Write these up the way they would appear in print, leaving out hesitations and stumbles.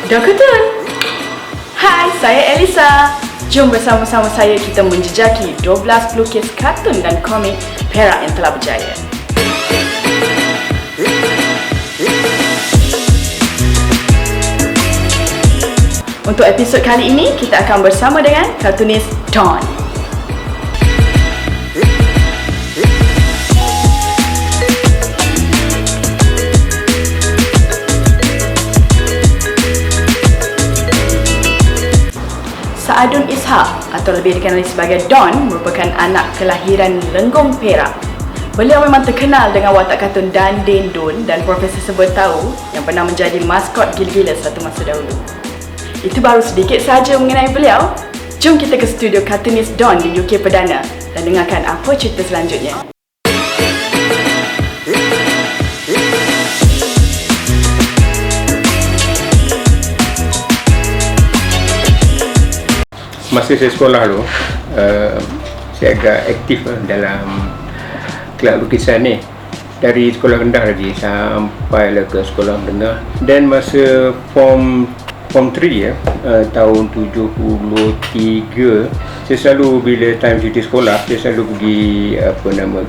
Dokutun. Hai, saya Elisa. Jom bersama-sama saya kita menjejaki 12 pelukis kartun dan komik Perak yang telah berjaya. Untuk episod kali ini, kita akan bersama dengan kartunis Don. Saadun Ishak atau lebih dikenali sebagai Don merupakan anak kelahiran Lenggong, Perak. Beliau memang terkenal dengan watak kartun Dan Den Dun dan Profesor Serba Tahu yang pernah menjadi maskot gila-gila satu masa dahulu. Itu baru sedikit sahaja mengenai beliau. Jom kita ke studio kartunis Don di UK Perdana dan dengarkan apa cerita selanjutnya. Masa saya sekolah tu, saya agak aktif dalam kelab lukisan ni. Dari sekolah rendah lagi sampai ke sekolah menengah. Dan masa form 3 tahun 73, saya selalu bila time cuti sekolah, saya selalu pergi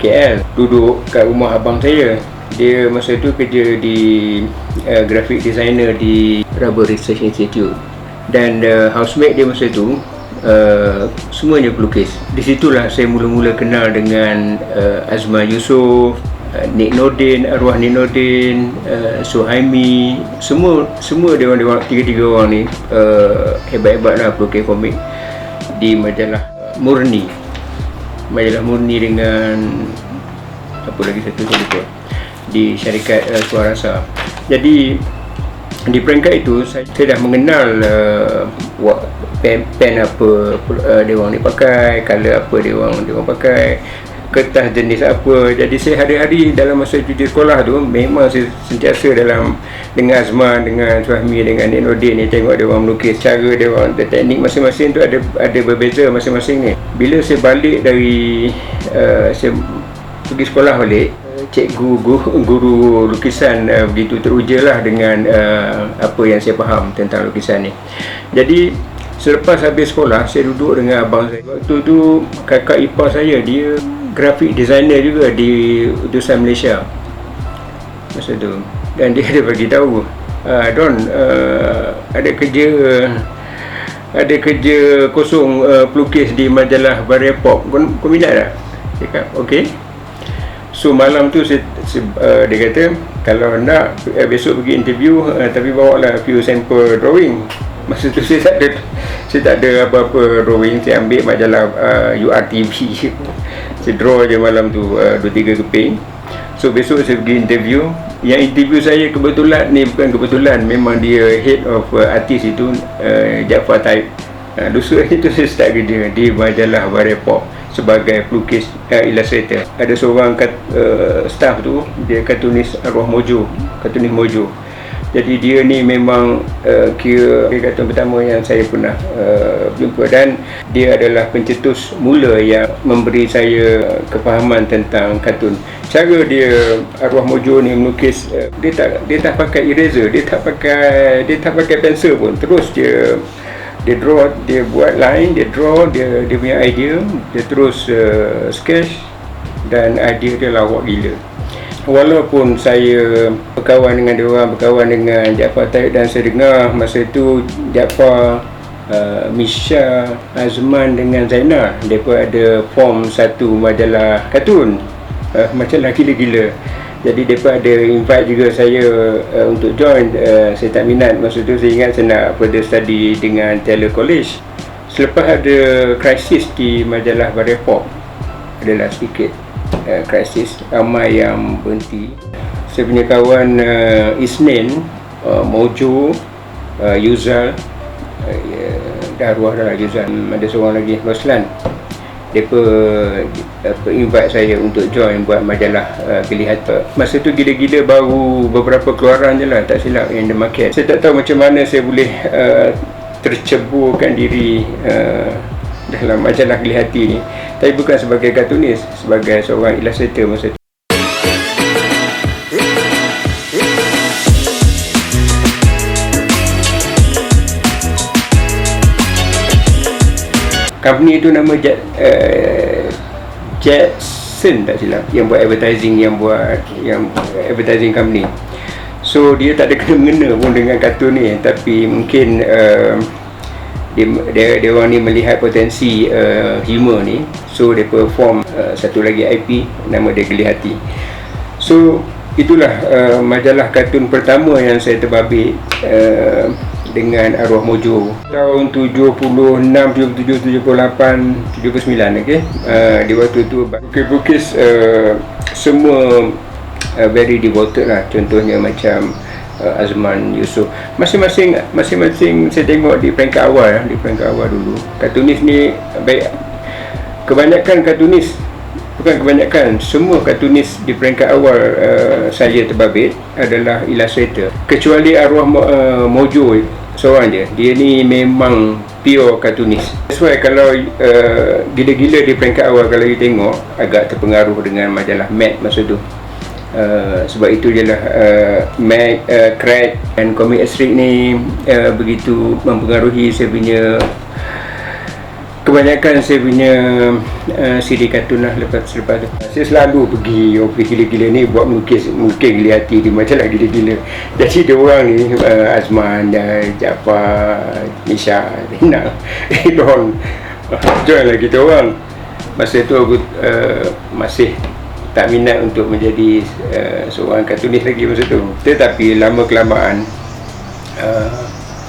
KL, duduk kat rumah abang saya. Dia masa tu kerja di graphic designer di Rubber Research Institute. Dan housemate dia masa tu semuanya pelukis. Di situlah saya mula-mula kenal dengan Azman Yusof, Nik Nordin, arwah Nik Nordin, Suhaimi, semua dia orang tiga orang ni hebat-hebatlah pelukis komik di majalah Murni dengan apa lagi satu saya lupa, di syarikat Suarasa. Jadi di peringkat itu saya dah mengenal pen apa dia orang ni pakai, color apa dia orang pakai, kertas jenis apa. Jadi saya hari-hari dalam masa cuti sekolah tu memang saya sentiasa dengan Azman, dengan Suhaimi, dengan Nik Nordin ni tengok dia orang melukis. Cara dia orang, teknik masing-masing tu ada berbeza masing-masing ni. Bila saya balik dari saya pergi sekolah balik, guru lukisan begitu teruja lah dengan apa yang saya faham tentang lukisan ni. Jadi selepas habis sekolah, saya duduk dengan abang saya. Waktu tu kakak ipar saya, dia graphic designer juga di utusan Malaysia masa tu. Dan dia ada bagi tahu, Don, ada kerja kosong pelukis di majalah Varia Pop. Kau minat tak? Cakap, okey. So malam tu dia kata, kalau nak besok pergi interview, tapi bawa lah few sample drawing. Masa tu saya tak ada apa-apa drawing. Saya ambil majalah URTV. Saya draw je malam tu 2-3 keping. So besok saya pergi interview. Yang interview saya kebetulan ni, bukan kebetulan, memang dia head of artis itu, Jaafar Taib. Lusa itu saya start kerja di majalah Varia Pop sebagai pelukis illustrator. Ada seorang staff tu, dia kartunis arwah Mojo, kartunis Mojo. Jadi dia ni memang kira kartun pertama yang saya pernah jumpa, dan dia adalah pencetus mula yang memberi saya kefahaman tentang kartun. Cara dia, arwah Mojo ni melukis, dia tak pakai eraser, dia tak pakai pensel pun. Terus dia draw, dia buat line, dia draw, dia punya idea, dia terus sketch, dan idea dia lawak gila. Walaupun saya berkawan dengan dia orang, berkawan dengan Jaafar Taib, dan saya dengar masa itu Jaafar, Misha, Azman dengan Zainal, mereka ada form satu majalah kartun, majalah gila-gila. Jadi mereka ada invite juga saya untuk join. Saya tak minat masa tu. Saya ingat saya nak further study dengan Taylor College. Selepas ada krisis di majalah Varia Pop, adalah sedikit krisis, ramai yang berhenti. Saya punya kawan Isnin, Mojo, Yuzal, dah arwah dah lah Yuzal. Ada seorang lagi, Roslan. Mereka invite saya untuk join buat majalah Kelihatan. Masa tu gila-gila baru beberapa keluaran je lah, tak silap, in the market. Saya tak tahu macam mana saya boleh terceburkan diri dalam majalah Kelihatan ni. Tapi bukan sebagai kartunis, sebagai seorang illustrator masa tu. company itu nama Jetson tak silap, yang buat advertising, yang advertising company. So dia tak ada kena-mengena pun dengan kartun ni, tapi mungkin dia orang ni melihat potensi humor ni, so dia perform satu lagi IP nama dia Geli Hati. So itulah majalah kartun pertama yang saya terbabit dengan arwah Mojo tahun 76, 77, 78, 79. okey. Di waktu tu Bukis semua very devoted lah. Contohnya macam Azman, Yusof, masing-masing saya tengok di peringkat awal dulu. Kartunis ni baik, kebanyakan kartunis, bukan kebanyakan, semua kartunis di peringkat awal saya terbabit adalah illustrator, kecuali arwah Mojo seorang je. Dia ni memang pure kartunis. That's why kalau gila-gila di peringkat awal, kalau you tengok, agak terpengaruh dengan majalah Mad masa tu. Sebab itu je lah Mac, Crack dan Comic Street ni begitu mempengaruhi saya punya, kebanyakan saya punya CD kartun lah lepas tu. Saya selalu pergi office gila-gila ni buat melukis Geli Hati di majalah gila-gila. Jadi dia orang ni Azman, Jaafar, Nisha, Rina, Don, join lah kita orang. Masa tu aku masih tak minat untuk menjadi seorang kartunis lagi masa tu. Tetapi lama kelamaan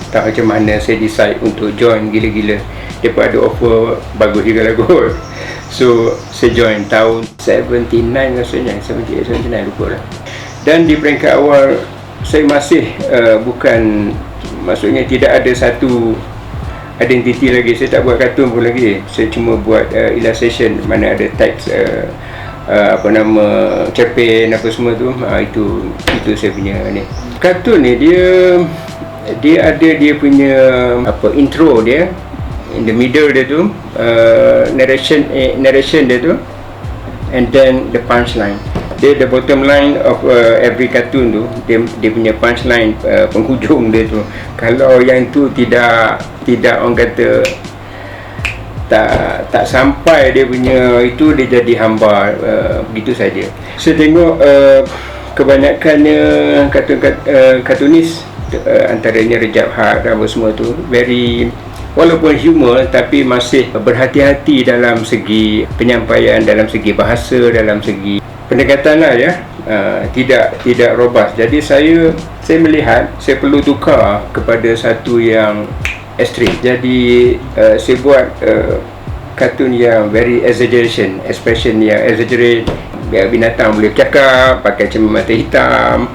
tak macam mana saya decide untuk join gila-gila. Dia pun ada offer bagus juga lah kot. So saya join tahun 79 rasanya, 79 lupa lah. Dan di peringkat awal saya masih bukan, maksudnya tidak ada satu identiti lagi. Saya tak buat kartun pun lagi. Saya cuma buat illustration, mana ada teks cerpen apa semua tu. Itu saya punya ni. Kartun ni dia ada dia punya intro dia, in the middle dia tu, narration dia tu, and then the punchline. Dia the bottom line of every cartoon tu, dia punya punchline, penghujung dia tu. Kalau yang tu tidak orang kata tak sampai dia punya itu, dia jadi hambar begitu saja. Saya tengok kebanyakannya kartunis, antaranya Rejab Had, apa semua tu, very, walaupun humor tapi masih berhati-hati dalam segi penyampaian, dalam segi bahasa, dalam segi pendekatan lah ya. Tidak robust. Jadi saya melihat saya perlu tukar kepada satu yang ekstrim. Jadi saya buat kartun yang very exaggeration, expression yang exaggerate. Binatang boleh cakap, pakai cermin mata hitam,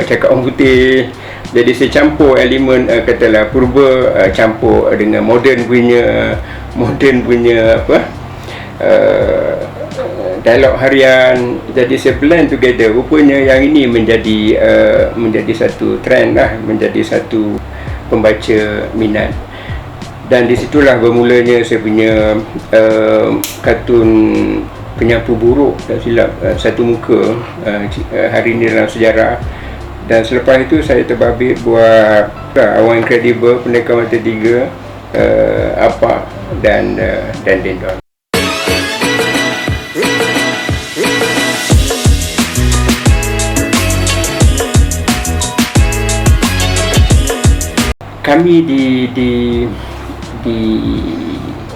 cakap orang putih. Jadi saya campur elemen katalah purba, campur dengan moden punya dialog harian. Jadi saya blend together. Rupanya yang ini menjadi satu trend lah, menjadi satu pembaca minat. Dan disitulah bermulanya saya punya kartun Penyapu Buruk, tak silap, satu muka, hari ini dalam sejarah. Dan selepas itu saya terbabit buat Awang Incredible, Pendekar Mata Tiga, Apa dan Dendon. Kami di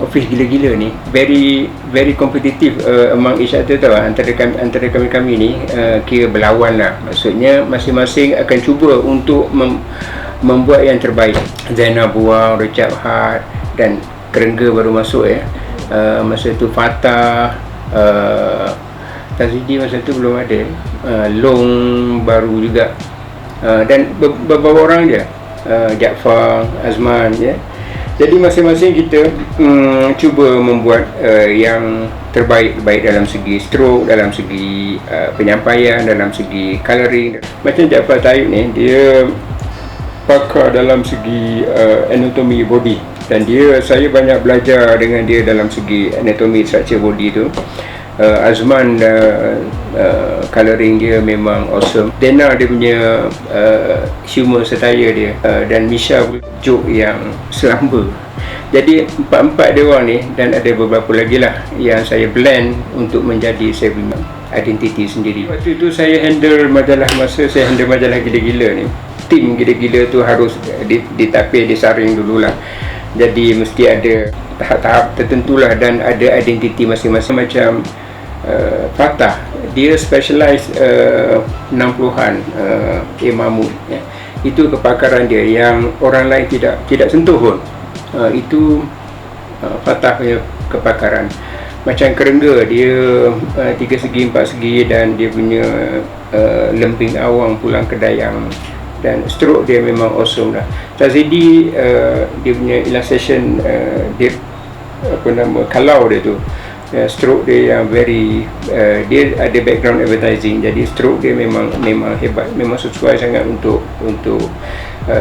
office gila-gila ni very competitive among each other tau. Antara kami ni kira berlawan lah. Maksudnya masing-masing akan cuba untuk membuat yang terbaik. Zainal Buang, Rejab Had dan Kerengga baru masuk ya. Masa tu Fatah, Tazidi masa tu belum ada. Long baru juga. Dan beberapa orang je. Jaafar, Azman ya. Jadi masing-masing kita cuba membuat yang terbaik, baik dalam segi stroke, dalam segi penyampaian, dalam segi coloring. Macam Jaafar Taib ni, dia pakar dalam segi anatomi body, dan saya banyak belajar dengan dia dalam segi anatomi structure body tu. Azman coloring dia memang awesome. Dena dia punya humor satire dia, dan Misha joke yang selamba. Jadi empat-empat dia orang ni, dan ada beberapa lagi lah yang saya blend untuk menjadi saya punya identiti sendiri. Waktu itu saya handle majalah, masa saya handle majalah Gila-Gila ni, tim Gila-Gila tu harus ditapis, disaring dululah. Jadi mesti ada tahap-tahap tertentulah dan ada identiti masing-masing. Macam Fatah, dia specialize 60-an Mahmud, ya. Itu kepakaran dia yang orang lain tidak sentuh pun. Itu Fatah punya kepakaran. Macam Kerengga, dia 3 segi 4 segi, dan dia punya lemping awang pulang kedayang, dan stroke dia memang awesome lah. Tazidi, dia punya illustration, dia kalau dia tu, stroke dia yang very dia ada background advertising, jadi stroke dia memang hebat, memang sesuai sangat untuk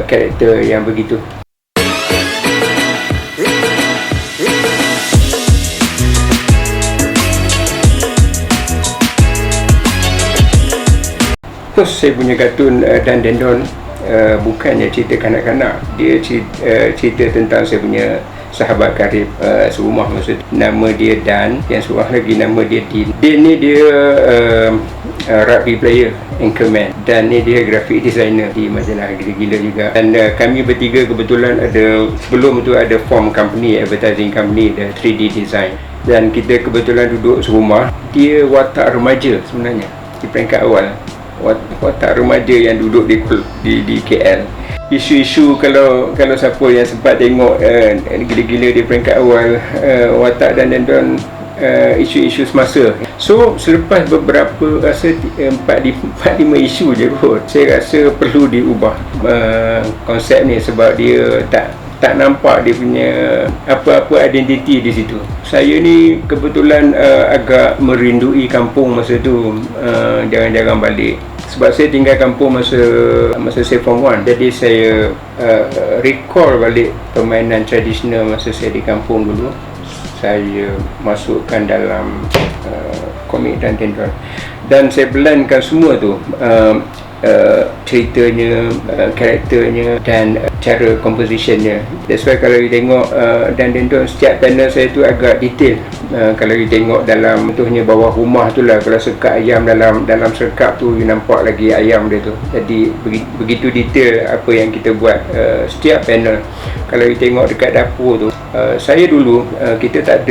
karakter yang begitu. Terus saya punya kartun Dan dan Don, bukannya cerita kanak-kanak, dia cerita tentang saya punya sahabat karib serumah masa tu. Nama dia Dan, yang seorang lagi nama dia Din. Din ni dia rugby player, anchorman, dan ni dia graphic designer di majalah Gila-Gila juga. Dan kami bertiga kebetulan sebelum tu ada form company, advertising company, the 3D design, dan kita kebetulan duduk serumah. Dia watak remaja sebenarnya di peringkat awal, watak remaja yang duduk di KL. Isu-isu, kalau siapa yang sempat tengok Gila-Gila di peringkat awal, watak Dan dan Don, isu-isu semasa. So selepas beberapa, rasa 4-5 isu je kot, saya rasa perlu diubah konsep ni, sebab dia tak nampak dia punya apa-apa identiti di situ. Saya ni kebetulan agak merindui kampung masa tu, jarang-jarang balik. Sebab saya tinggal kampung masa saya form 1. Jadi saya recall balik permainan tradisional masa saya di kampung dulu. Saya masukkan dalam komik Dan dan Don, dan saya blendkan semua tu, ceritanya, karakternya, dan cara compositionnya. That's why kalau you tengok Dan dan Don, setiap panel saya tu agak detail. Kalau you tengok dalam, contohnya bawah rumah tu lah, kalau sekat ayam dalam serkap tu, you nampak lagi ayam dia tu. Jadi begitu detail apa yang kita buat setiap panel. Kalau you tengok dekat dapur tu, saya dulu kita tak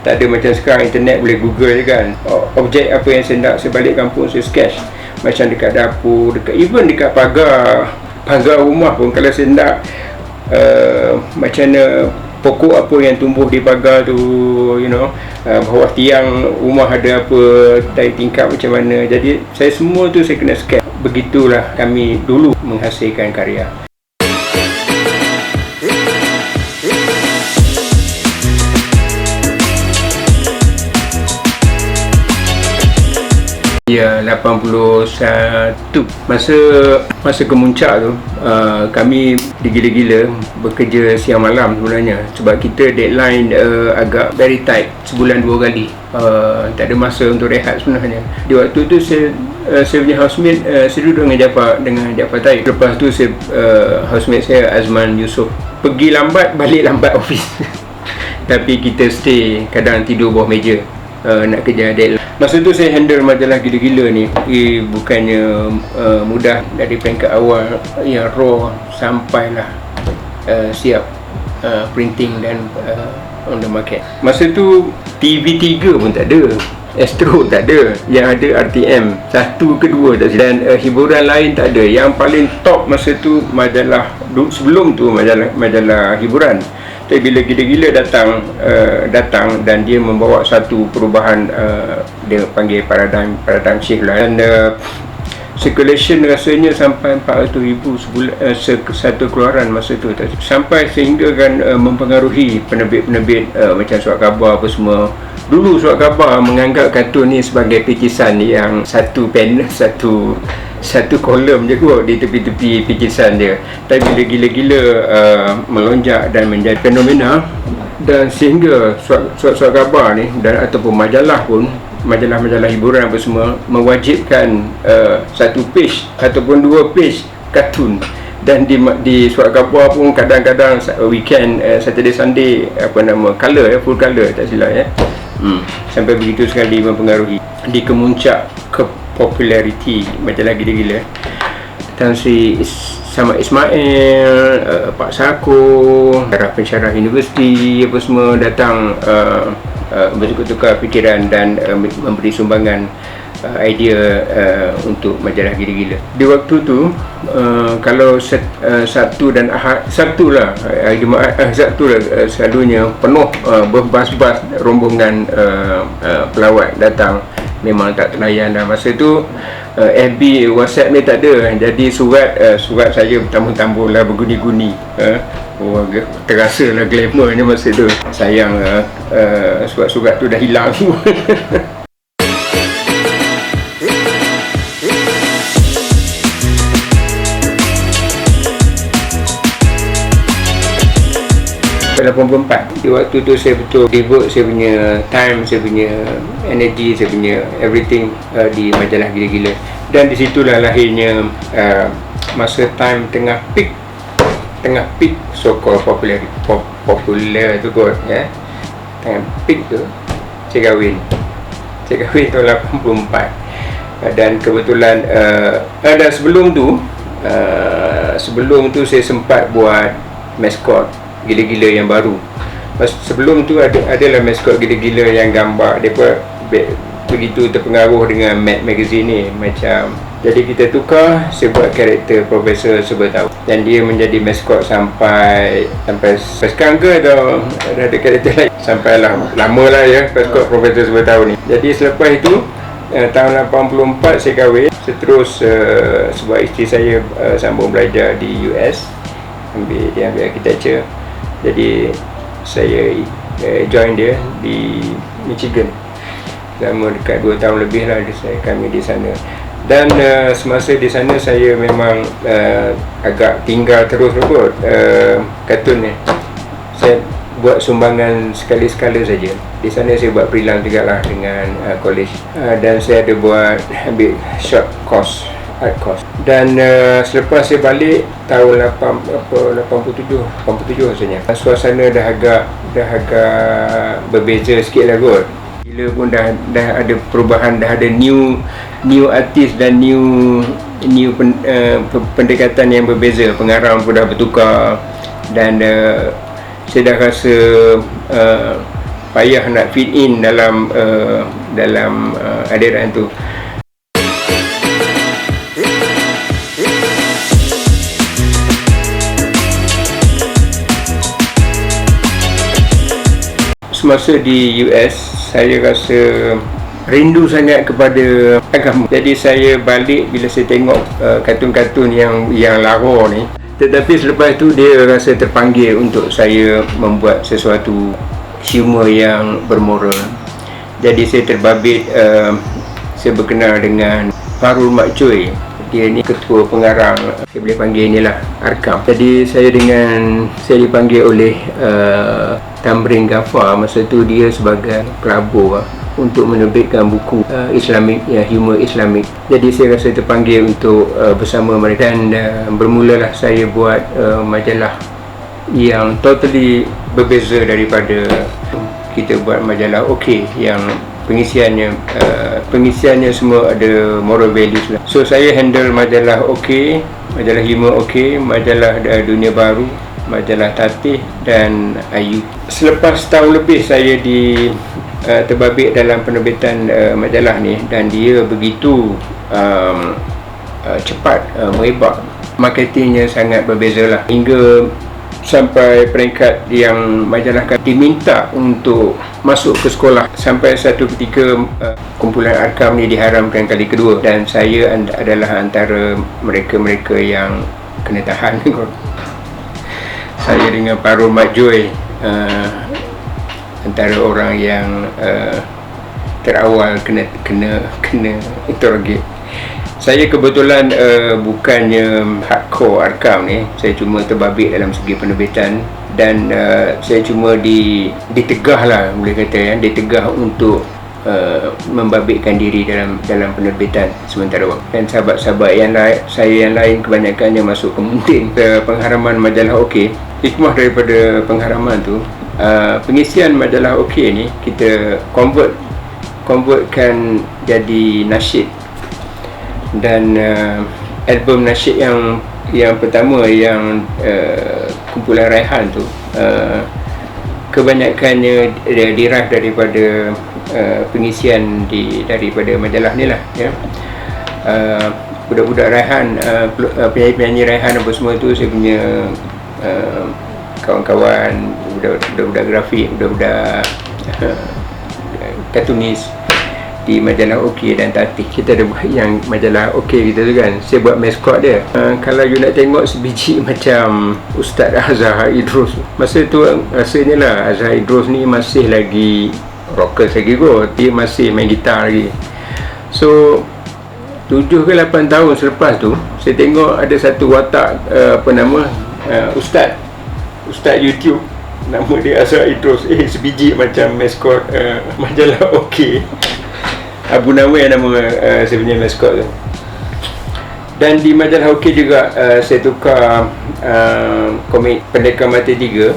ada macam sekarang internet boleh google je kan. Objek apa yang saya nak, saya balik kampung saya sketch. Macam dekat dapur, even dekat pagar rumah pun, kalau saya nak macam mana pokok apa yang tumbuh di pagar tu, bawah tiang rumah ada apa, dari tingkap macam mana. Jadi saya semua tu saya kena sketch. Begitulah kami dulu menghasilkan karya. Ya, 81 masa kemuncak tu, kami di Gila-Gila bekerja siang malam sebenarnya, sebab kita deadline agak very tight, sebulan 2 kali. Tak ada masa untuk rehat sebenarnya. Di waktu tu saya punya housemate, saya duduk dengan Jaafar Taib. Lepas tu housemate saya Azman Yusof pergi lambat, balik lambat office. Tapi kita stay, kadang tidur bawah meja nak kerja deadline. Masa tu saya handle majalah Gila-Gila ni, bukannya mudah. Dari peringkat awal yang raw sampailah siap printing dan on the market. Masa tu TV3 pun tak ada, Astro tak ada, yang ada RTM 1 ke 2 tak, dan hiburan lain tak ada. Yang paling top masa tu majalah, sebelum tu majalah hiburan. Tapi bila Gila-Gila datang dan dia membawa satu perubahan, dia panggil paradigm shift lah, dan circulation rasanya sampai 400,000 sebulan, satu keluaran masa tu, sampai sehingga kan mempengaruhi penerbit-penerbit macam Surat Khabar apa semua. Dulu Surat Khabar menganggap kartun ni sebagai picisan yang satu panel, satu kolom je kot di tepi-tepi picisan dia. Tapi bila Gila-Gila melonjak dan menjadi fenomena, dan sehingga surat khabar ni dan ataupun majalah pun, majalah-majalah hiburan apa semua, mewajibkan satu page ataupun 2 page kartun. Dan di Surat Khabar pun kadang-kadang weekend, Saturday Sunday, color, full color tak silap sampai begitu sekali mempengaruhi di kemuncak populariti majalah gila-gila. Tan Sri Samad Ismail, Pak Sako, para pensyarah universiti apa semua datang bertukar fikiran dan memberi sumbangan idea untuk majalah gila-gila. Di waktu tu kalau Sabtu dan Ahad, Sabtu lah, hari Jumaat, Sabtu lah selalunya penuh berbas-bas rombongan pelawat datang, memang tak terlayan dah. Masa tu FB, WhatsApp ni tak ada, jadi surat saya bertambah-tambah lah, berguni-guni. Terasa lah glamournya masa tu. Sayang surat-surat tu dah hilang. Pada 84, di waktu tu saya betul devote saya punya time, saya punya energy, saya punya everything di majalah gila-gila. Dan di situlah lahirnya masa time tengah peak so called popular tu kot ya. Tengah peak tu saya kahwin tahun 84. Dan kebetulan dan sebelum tu saya sempat buat maskot gila-gila yang baru. Sebelum tu adalah maskot gila-gila yang gambar depa begitu terpengaruh dengan Mad Magazine ni, macam jadi kita tukar, saya buat karakter Profesor Serba Tahu dan dia menjadi maskot sampai sekarang ke atau ada karakter lain, sampai lama lah ya maskot Profesor Serba Tahu ni. Jadi selepas itu tahun 84 saya kahwin, terus sebab isteri saya sambung belajar di US, dia ambil architecture. Jadi saya join dia di Michigan selama dekat 2 tahun lebih lah kami di sana. Dan semasa di sana saya memang agak tinggal terus kot kartun ni. Saya buat sumbangan sekali-sekala saja. Di sana saya buat freelance juga lah dengan college, dan saya ada buat ambil short course, art course. Dan selepas saya balik tahun 87 rasanya, suasana dah agak berbeza sikit lah kot. Gila pun dah ada perubahan, dah ada new artist dan new pendekatan yang berbeza, pengarang pun dah bertukar. Dan saya dah rasa payah nak fit in dalam aliran tu. Semasa di US, saya rasa rindu sangat kepada agama. Jadi saya balik bila saya tengok kartun-kartun yang lara ni. Tetapi selepas itu dia rasa terpanggil untuk saya membuat sesuatu humor yang bermoral. Jadi saya terbabit, saya berkenal dengan Farul Mak Cuy. Dia ni ketua pengarang, saya boleh panggil inilah Arkam. Jadi saya dipanggil oleh Tamrin Ghaffar, masa tu dia sebagai pelabur untuk menerbitkan buku Islamik, humor Islamik. Jadi saya rasa terpanggil untuk bersama mereka, dan bermulalah saya buat majalah yang totally berbeza daripada kita buat majalah OK yang pengisiannya semua ada moral values lah. So saya handle majalah OK, majalah humor OK, majalah Dunia Baru, majalah Tatih dan Ayu. Selepas tahun lebih saya terbabit dalam penerbitan majalah ni, dan dia begitu cepat merebak. Marketingnya sangat berbeza lah, hingga sampai peringkat yang majalah diminta untuk masuk ke sekolah. Sampai satu ketika kumpulan Arkam ni diharamkan kali kedua, dan saya adalah antara mereka-mereka yang kena tahan. Saya dengan Farul Mak Cuy antara orang yang terawal kena interrogate. Saya kebetulan bukannya hardcore Arkam ni, saya cuma terbabit dalam segi penerbitan, dan saya cuma ditegah lah, boleh kata ya, ditegah untuk membabitkan diri dalam penerbitan sementara waktu. Dan sahabat-sahabat yang lain kebanyakannya masuk ke pengharaman majalah OK. Hikmah daripada pengharaman tu, pengisian majalah OK ni kita convertkan jadi nasyid. Dan album nasyid yang pertama yang kumpulan Raihan tu, kebanyakannya diraih daripada pengisian daripada majalah ni lah, ya. Budak-budak Raihan, penyanyi-penyanyi Raihan apa semua tu saya punya kawan-kawan, budak-budak grafik, budak-budak kartunis di majalah OK dan Tatih. Kita ada buat yang majalah OK kita tu kan, saya buat maskot dia. Kalau you nak tengok sebiji macam Ustaz Azhar Idrus, masa tu rasanya lah Azhar Idrus ni masih lagi rockers lagi kot, dia masih main gitar lagi. So 7 ke 8 tahun selepas tu, saya tengok ada satu watak Ustaz YouTube, nama dia Azhar Idrus, sebiji macam maskot majalah OK. Abu Nawir nama saya punya maskot tu. Dan di majalah OK juga saya tukar komik Pendekar Mata 3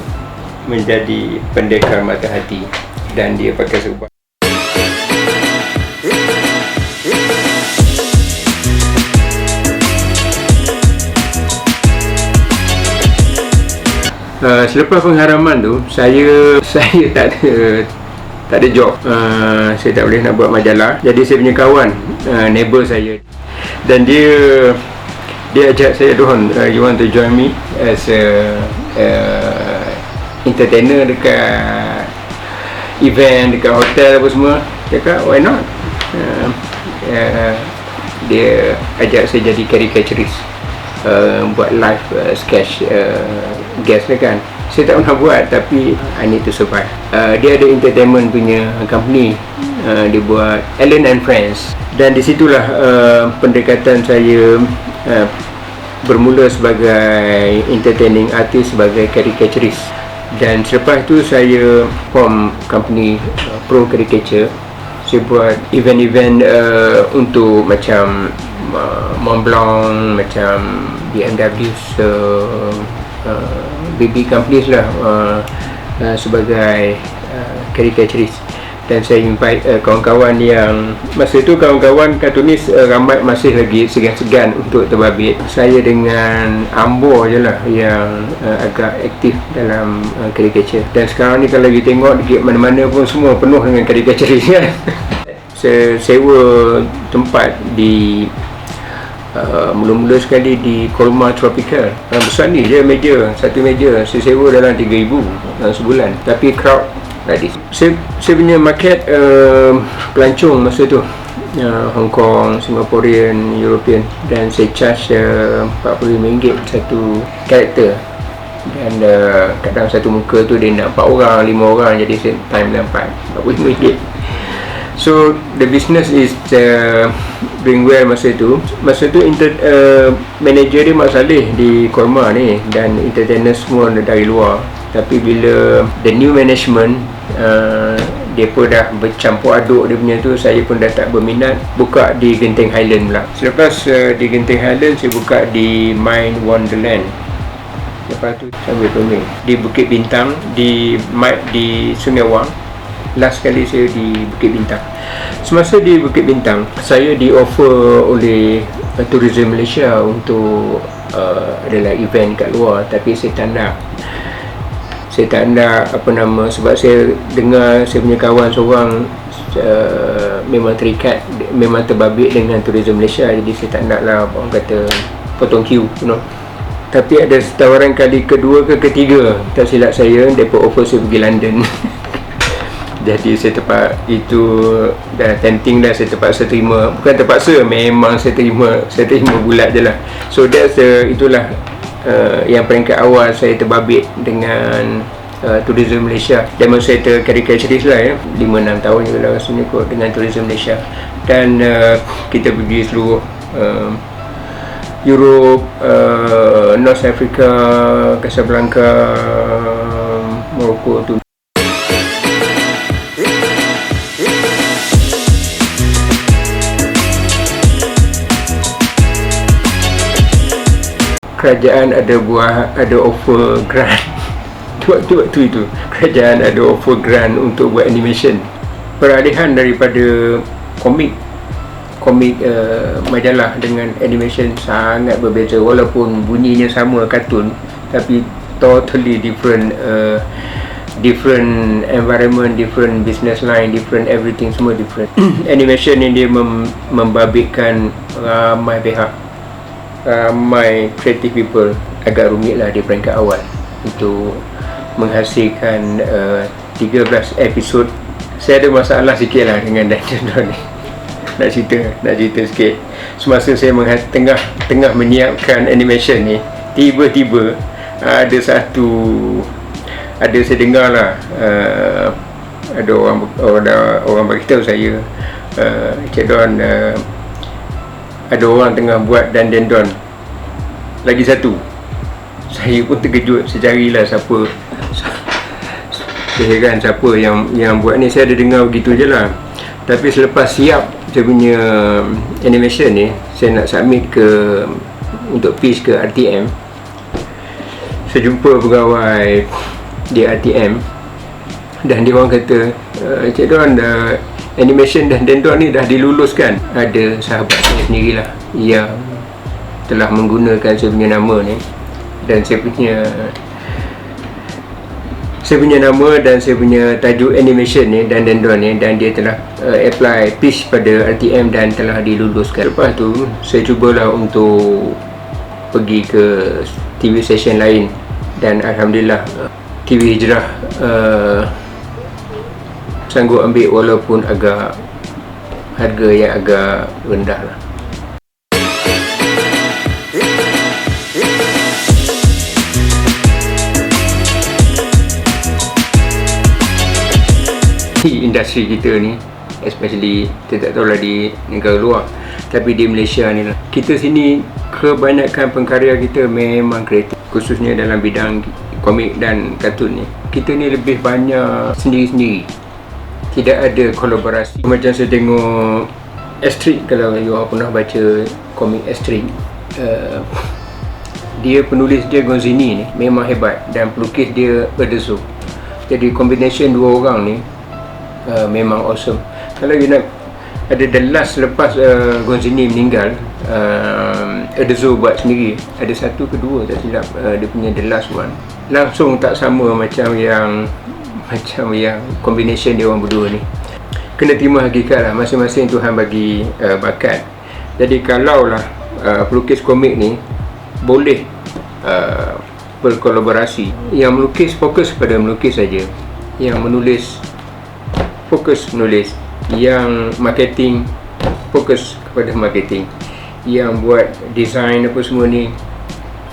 menjadi Pendekar Mata Hati, dan dia pakai seubah. Selepas pengharaman tu, saya tak ada job. Saya tak boleh nak buat majalah. Jadi saya punya kawan, neighbor saya, dan dia ajak saya, Don, you want to join me as a entertainer dekat event, dekat hotel apa semua. Cakap why not. Dia ajak saya jadi caricaturist, buat live sketch guest lah kan. Saya tak pernah buat, tapi I need to survive. Dia ada entertainment punya company, dia buat Ellen and Friends, dan disitulah pendekatan saya bermula sebagai entertaining artist, sebagai caricaturist. Dan selepas tu saya form company Pro Caricature. Saya buat event-event untuk macam Montblanc, macam BMW, big companies lah, sebagai caricaturist. Dan saya invite kawan-kawan yang masa tu, kawan-kawan kartunis ramai masih lagi segan-segan untuk terbabit. Saya dengan Ambo je lah yang agak aktif dalam caricature. Dan sekarang ni kalau you tengok dekat mana-mana pun semua penuh dengan caricaturist kan. Saya sewa tempat di mula-mula sekali di Colmar Tropical. Besar ni je meja, satu meja saya sewa dalam 3,000 sebulan, tapi crowd tadi. Saya punya market pelancong masa tu, Hong Kong, Singaporean, European, dan saya charge RM45 satu karakter. Dan kadang satu muka tu dia nak 4 orang, 5 orang, jadi saya time dapat RM45. So the business is doing well masa tu. Manager dia Mak Saleh di Korma ni, dan entertainer semua dari luar. Tapi bila the new management, dia pun dah bercampur aduk dia punya tu, saya pun dah tak berminat, buka di Genting Highland pula. Selepas di Genting Highland, saya buka di Mind Wonderland. Lepas tu sambil pemik di Bukit Bintang, di Sungai Wang. Last kali saya di Bukit Bintang. Semasa di Bukit Bintang, saya di offer oleh Tourism Malaysia untuk adalah event kat luar, tapi saya tak nak sebab saya dengar saya punya kawan seorang memang terikat, memang terbabit dengan Tourism Malaysia, jadi saya tak nak lah, orang kata potong queue, Tapi ada tawaran kali kedua ke ketiga, tak silap saya, mereka offer saya pergi London. Jadi saya itu dah tempting dah, saya terpaksa terima. Bukan terpaksa, memang saya terima bulat je lah. So that's itulah yang peringkat awal saya terbabit dengan Tourism Malaysia. Demonstrator caricaturist lah, 5-6 tahun je lah rasanya kot dengan Tourism Malaysia. Dan kita pergi seluruh Europe, North Africa, Casablanca, Morocco tu. kerajaan ada offer grant. Waktu itu kerajaan ada offer grant untuk buat animation. Peralihan daripada komik majalah dengan animation sangat berbeza, walaupun bunyinya sama kartun, tapi totally different environment, different business line, different everything, semua different. Animation ni dia membabitkan ramai pihak, ramai creative people. Agak rumit lah di peringkat awal untuk menghasilkan 13 episod. Saya ada masalah sikit lah dengan Dungeon ni. Nak cerita sikit. Semasa saya tengah menyiapkan animation ni, tiba-tiba ada saya dengar lah, ada orang beritahu saya, Cik Don, ada orang tengah buat Don lagi satu. Saya pun terkejut, saya carilah siapa yang buat ni. Saya ada dengar begitu je lah. Tapi selepas siap saya punya animation ni, saya nak submit untuk pitch ke RTM. Saya jumpa pegawai di RTM dan dia orang kata, Cik Don, animation dan Don ni dah diluluskan. Ada sahabat saya sendirilah yang telah menggunakan saya punya nama ni, dan saya punya nama dan saya punya tajuk animation ni dan Don ni, dan dia telah apply pitch pada RTM dan telah diluluskan. Lepas tu saya cubalah untuk pergi ke TV station lain, dan Alhamdulillah TV Hijrah sanggup ambil, walaupun agak harga yang agak rendah lah. Industri kita ni, especially kita tak tahulah di negara luar, tapi di Malaysia ni lah, kita sini kebanyakan pengkarya kita memang kreatif, khususnya dalam bidang komik dan kartun ni. Kita ni lebih banyak sendiri-sendiri, tidak ada kolaborasi. Macam saya tengok Astrid, kalau you pernah baca komik Astrid, dia penulis dia Gonzini ni memang hebat, dan pelukis dia Uderzo. Jadi combination dua orang ni memang awesome. Kalau you nak ada The Last lepas Gonzini meninggal, Uderzo buat sendiri. Ada satu kedua tak silap, dia punya The Last one langsung tak sama macam yang combination dia orang berdua ni. Kena terima hakikat lah, masing-masing Tuhan bagi bakat. Jadi kalaulah pelukis komik ni boleh berkolaborasi, yang melukis fokus pada melukis saja, yang menulis fokus menulis, yang marketing fokus kepada marketing, yang buat design apa semua ni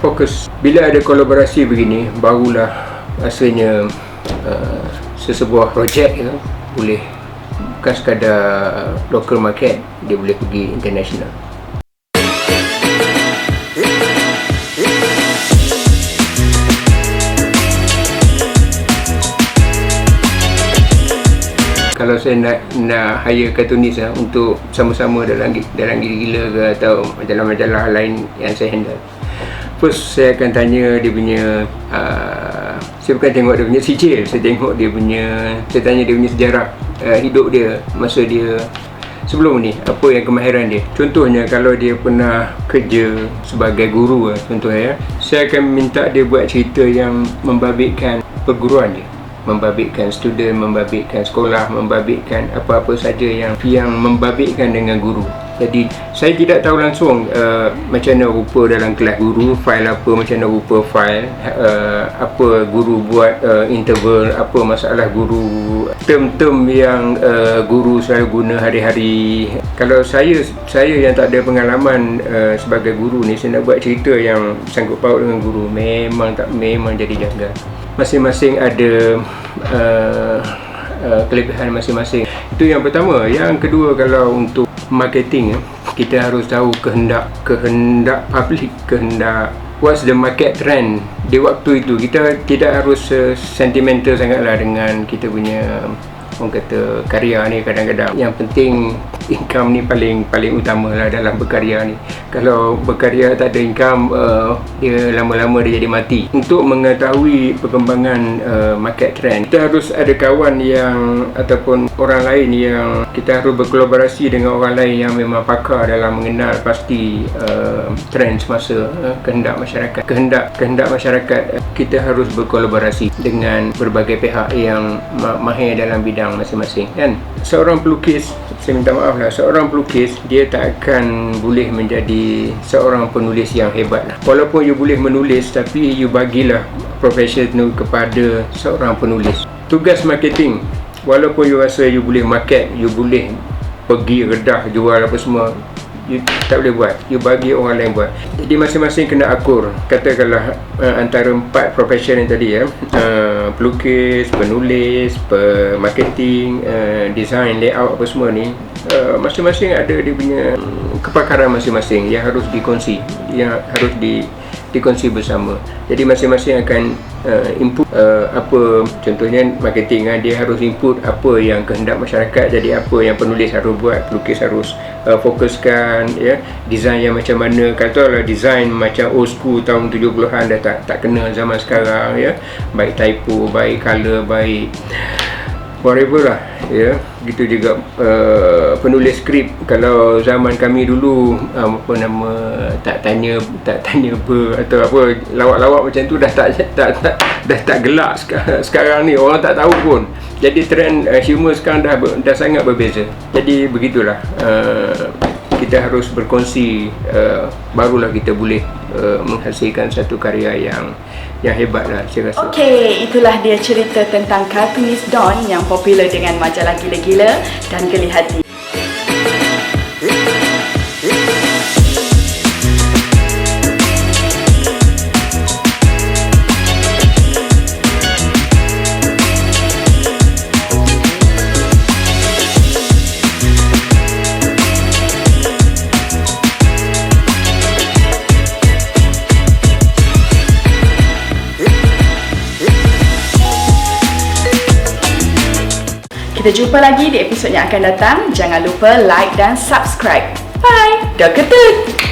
fokus. Bila ada kolaborasi begini, barulah rasanya sesebuah projek boleh bukan sekadar local market, dia boleh pergi international. Kalau saya nak hire cartoonist untuk sama-sama dalam gila-gila ke atau majalah-majalah lain yang saya handle, first saya akan tanya dia punya saya bukan tengok dia punya sijil, saya tanya dia punya sejarah hidup dia masa dia sebelum ni, apa yang kemahiran dia. Contohnya kalau dia pernah kerja sebagai guru contohnya, saya akan minta dia buat cerita yang membabitkan perguruan dia, membabitkan student, membabitkan sekolah, membabitkan apa-apa saja yang membabitkan dengan guru. Jadi saya tidak tahu langsung macam mana rupa dalam kelas guru, fail apa, macam mana rupa fail, apa guru buat interval, apa masalah guru, term-term yang guru selalu guna hari-hari. Kalau saya yang tak ada pengalaman sebagai guru ni, saya nak buat cerita yang sanggup paut dengan guru, memang jadi janggal. Masing-masing ada kelebihan masing-masing. Itu yang pertama. Yang kedua, kalau untuk marketing, kita harus tahu kehendak public, what's the market trend di waktu itu. Kita tidak harus sentimental sangatlah dengan kita punya orang kata karya ni kadang-kadang yang penting income ni paling utama lah dalam berkarya ni. Kalau berkarya tak ada income, dia lama-lama dia jadi mati. Untuk mengetahui perkembangan market trend, kita harus ada kawan yang ataupun orang lain yang kita harus berkolaborasi dengan orang lain yang memang pakar dalam mengenal pasti trend semasa, kehendak masyarakat. Kita harus berkolaborasi dengan berbagai pihak yang mahir dalam bidang masing-masing, kan. Seorang pelukis, saya minta maaf lah, seorang pelukis dia tak akan boleh menjadi seorang penulis yang hebat lah. Walaupun you boleh menulis, tapi you bagilah profession tu kepada seorang penulis. Tugas marketing, walaupun you rasa you boleh market, you boleh pergi redah jual apa semua, you tak boleh buat, you bagi orang lain buat. Jadi masing-masing kena akur. Katakanlah antara 4 profession yang tadi, pelukis, penulis, marketing, design, layout apa semua ni, masing-masing ada dia punya kepakaran masing-masing yang harus dikongsi, yang harus dikongsi bersama. Jadi masing-masing akan input apa, contohnya marketing, dia harus input apa yang kehendak masyarakat, jadi apa yang penulis harus buat, pelukis harus fokuskan, ya, design yang macam mana. Katalah design macam old school tahun 70-an dah tak kena zaman sekarang, ya, baik typo, baik color, baik whatever lah, ya. Gitu juga penulis skrip. Kalau zaman kami dulu apa nama, tak tanya atau apa, lawak-lawak macam tu dah tak gelak sekarang ni, orang tak tahu pun. Jadi trend humor sekarang dah sangat berbeza. Jadi begitulah, kita harus berkongsi, barulah kita boleh menghasilkan satu karya yang hebat lah, saya rasa. Okey, itulah dia cerita tentang kartunis Don yang popular dengan majalah Gila-Gila dan Geli Hati. Kita jumpa lagi di episod yang akan datang. Jangan lupa like dan subscribe. Bye. Dah ketut.